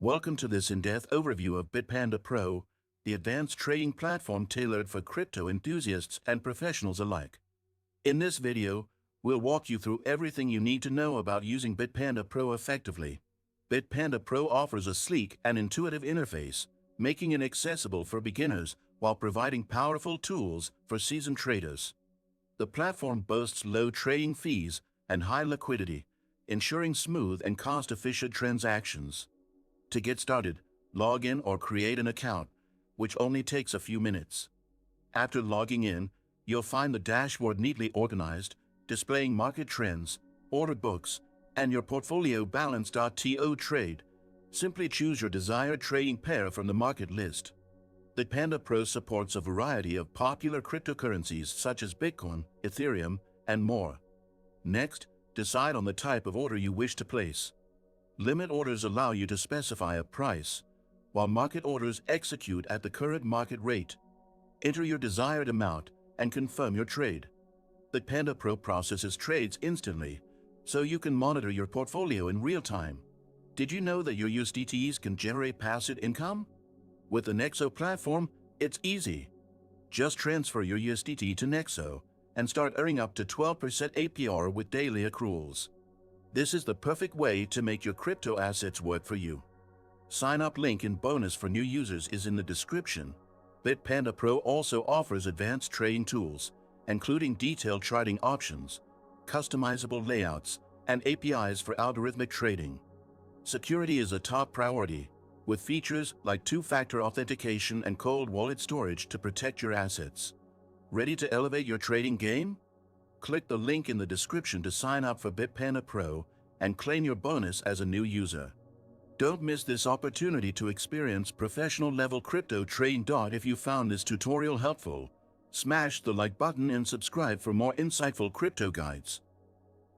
Welcome to this in-depth overview of Bitpanda Pro, the advanced trading platform tailored for crypto enthusiasts and professionals alike. In this video, we'll walk you through everything you need to know about using Bitpanda Pro effectively. Bitpanda Pro offers a sleek and intuitive interface, making it accessible for beginners while providing powerful tools for seasoned traders. The platform boasts low trading fees and high liquidity, ensuring smooth and cost-efficient transactions. To get started, log in or create an account, which only takes a few minutes. After logging in, you'll find the dashboard neatly organized, displaying market trends, order books, and your portfolio balance. To trade, simply choose your desired trading pair from the market list. Bitpanda Pro supports a variety of popular cryptocurrencies such as Bitcoin, Ethereum, and more. Next, decide on the type of order you wish to place. Limit orders allow you to specify a price, while market orders execute at the current market rate. Enter your desired amount and confirm your trade. Bitpanda Pro processes trades instantly, so you can monitor your portfolio in real time. Did you know that your USDTs can generate passive income? With the Nexo platform, it's easy. Just transfer your USDT to Nexo and start earning up to 12% APR with daily accruals. This is the perfect way to make your crypto assets work for you. Sign up link and bonus for new users is in the description. Bitpanda Pro also offers advanced trading tools, including detailed charting options, customizable layouts, and APIs for algorithmic trading. Security is a top priority, with features like two-factor authentication and cold wallet storage to protect your assets. Ready to elevate your trading game? Click the link in the description to sign up for Bitpanda Pro and claim your bonus as a new user. Don't miss this opportunity to experience professional-level crypto trading. If you found this tutorial helpful, smash the like button and subscribe for more insightful crypto guides.